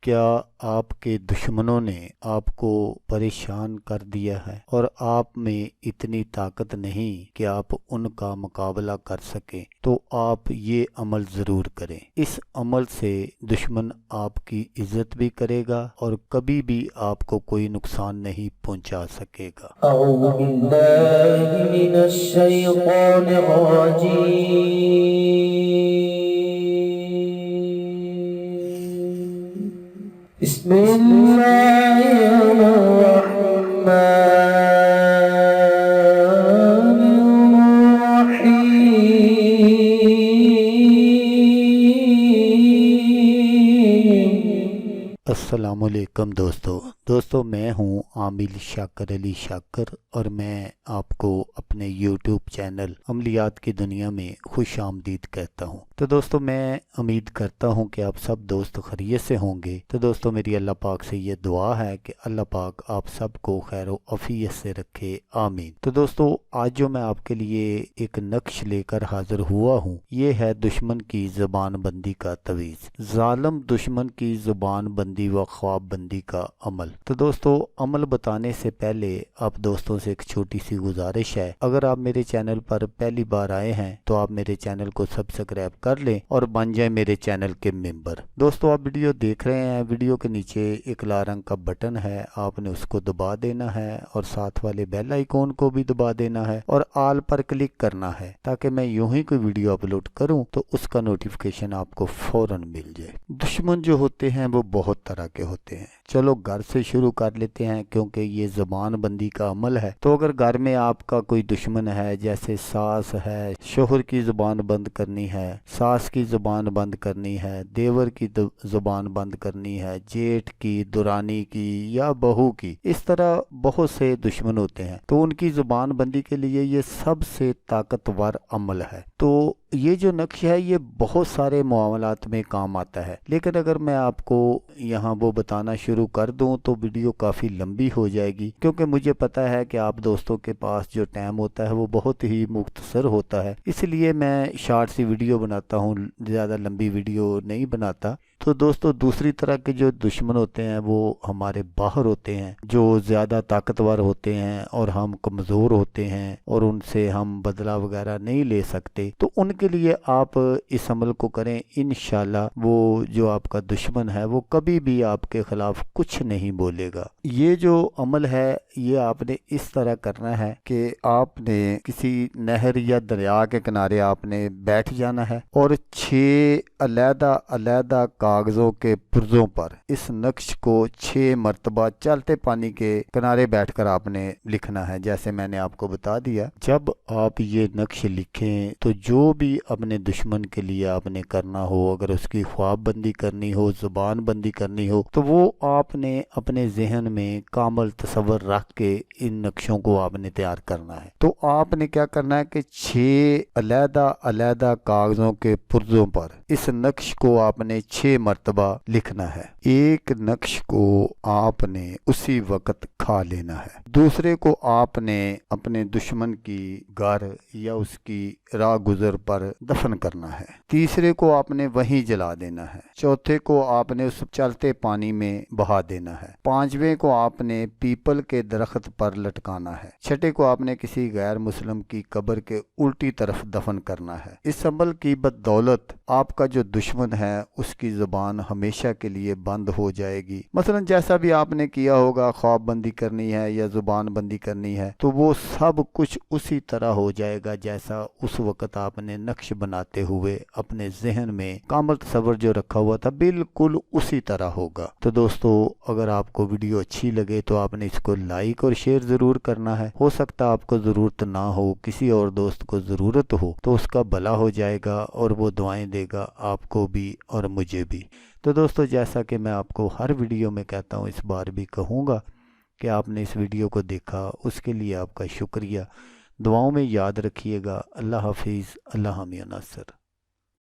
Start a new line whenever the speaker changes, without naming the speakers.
کیا آپ کے دشمنوں نے آپ کو پریشان کر دیا ہے اور آپ میں اتنی طاقت نہیں کہ آپ ان کا مقابلہ کر سکیں؟ تو آپ یہ عمل ضرور کریں۔ اس عمل سے دشمن آپ کی عزت بھی کرے گا اور کبھی بھی آپ کو کوئی نقصان نہیں پہنچا سکے گا۔
اعوذ باللہ من الشیطان الرجیم، بسم اللہ الرحمن الرحیم۔
السلام علیکم دوستو میں ہوں عامل شاکر علی شاکر اور میں آپ کو اپنے یوٹیوب چینل عملیات کی دنیا میں خوش آمدید کہتا ہوں۔ تو دوستو میں امید کرتا ہوں کہ آپ سب دوست خیریت سے ہوں گے۔ تو دوستو میری اللہ پاک سے یہ دعا ہے کہ اللہ پاک آپ سب کو خیر و عافیت سے رکھے، آمین۔ تو دوستو آج جو میں آپ کے لیے ایک نقش لے کر حاضر ہوا ہوں، یہ ہے دشمن کی زبان بندی کا تویز، ظالم دشمن کی زبان بندی و خواب بندی کا عمل۔ تو دوستو عمل بتانے سے پہلے آپ دوستوں سے ایک چھوٹی سی گزارش ہے، اگر آپ میرے چینل پر پہلی بار آئے ہیں تو آپ میرے چینل کو سبسکرائب کر لیں اور بن جائیں میرے چینل کے ممبر۔ دوستو آپ ویڈیو دیکھ رہے ہیں، ویڈیو کے نیچے ایک لال رنگ کا بٹن ہے، آپ نے اس کو دبا دینا ہے اور ساتھ والے بیل آئیکن کو بھی دبا دینا ہے اور آل پر کلک کرنا ہے تاکہ میں یوں ہی کوئی ویڈیو اپلوڈ کروں تو اس کا نوٹیفیکیشن آپ کو فوراً مل جائے۔ دشمن جو ہوتے ہیں وہ بہت طرح کے ہوتے ہیں۔ چلو گھر سے شروع کر لیتے ہیں کیونکہ یہ زبان بندی کا عمل ہے۔ تو اگر گھر میں آپ کا کوئی دشمن ہے، جیسے ساس ہے، شوہر کی زبان بند کرنی ہے، ساس کی زبان بند کرنی ہے، دیور کی زبان بند کرنی ہے، جیٹھ کی، دورانی کی یا بہو کی، اس طرح بہت سے دشمن ہوتے ہیں، تو ان کی زبان بندی کے لیے یہ سب سے طاقتور عمل ہے۔ تو یہ جو نقش ہے یہ بہت سارے معاملات میں کام آتا ہے، لیکن اگر میں آپ کو یہاں وہ بتانا شروع کر دوں تو ویڈیو کافی لمبی ہو جائے گی، کیونکہ مجھے پتا ہے کہ آپ دوستوں کے پاس جو ٹائم ہوتا ہے وہ بہت ہی مختصر ہوتا ہے، اس لیے میں شارٹ سی ویڈیو بناتا ہوں، زیادہ لمبی ویڈیو نہیں بناتا۔ تو دوستو دوسری طرح کے جو دشمن ہوتے ہیں وہ ہمارے باہر ہوتے ہیں، جو زیادہ طاقتور ہوتے ہیں اور ہم کمزور ہوتے ہیں اور ان سے ہم بدلہ وغیرہ نہیں لے سکتے، تو ان کے لیے آپ اس عمل کو کریں، انشاءاللہ وہ جو آپ کا دشمن ہے وہ کبھی بھی آپ کے خلاف کچھ نہیں بولے گا۔ یہ جو عمل ہے یہ آپ نے اس طرح کرنا ہے کہ آپ نے کسی نہر یا دریا کے کنارے آپ نے بیٹھ جانا ہے اور 6 علیحدہ علیحدہ کاغذوں کے پرزوں پر اس نقش کو 6 مرتبہ چلتے پانی کے کنارے بیٹھ کر آپ نے لکھنا ہے، جیسے میں نے آپ کو بتا دیا۔ جب آپ یہ نقش لکھیں تو جو بھی اپنے دشمن کے لیے آپ نے کرنا ہو، اگر اس کی خواب بندی کرنی ہو، زبان بندی کرنی ہو، تو وہ آپ نے اپنے ذہن میں کامل تصور رکھ کے ان نقشوں کو آپ نے تیار کرنا ہے۔ تو آپ نے کیا کرنا ہے کہ 6 علیحدہ علیحدہ کاغذوں کے پرزوں پر اس نقش کو آپ نے 6 مرتبہ لکھنا ہے۔ ایک نقش کو آپ نے اسی وقت کھا لینا ہے، دوسرے کو آپ نے اپنے دشمن کی گھر یا اس کی راہ گزر پر دفن کرنا ہے، تیسرے کو آپ نے وہیں جلا دینا ہے، چوتھے کو آپ نے اس چلتے پانی میں بہا دینا ہے، پانچویں کو آپ نے پیپل کے درخت پر لٹکانا ہے، چھٹے کو آپ نے کسی غیر مسلم کی قبر کے الٹی طرف دفن کرنا ہے۔ اس عمل کی بدولت آپ کا جو دشمن ہے اس کی زبان ہمیشہ کے لیے بند ہو جائے گی۔ مثلا جیسا بھی آپ نے کیا ہوگا، خواب بندی کرنی ہے یا زبان بندی کرنی ہے، تو وہ سب کچھ اسی طرح ہو جائے گا جیسا اس وقت آپ نے نقش بناتے ہوئے اپنے ذہن میں کامل تصور جو رکھا ہوا تھا بالکل اسی طرح ہوگا۔ تو دوستو اگر آپ کو ویڈیو اچھی لگے تو آپ نے اس کو لائک اور شیئر ضرور کرنا ہے، ہو سکتا آپ کو ضرورت نہ ہو، کسی اور دوست کو ضرورت ہو تو اس کا بھلا ہو جائے گا اور وہ دعائیں دے گا آپ کو بھی اور مجھے بھی۔ تو دوستو جیسا کہ میں آپ کو ہر ویڈیو میں کہتا ہوں، اس بار بھی کہوں گا کہ آپ نے اس ویڈیو کو دیکھا، اس کے لیے آپ کا شکریہ۔ دعاؤں میں یاد رکھیے گا۔ اللہ حافظ، اللہ حامی و ناصر۔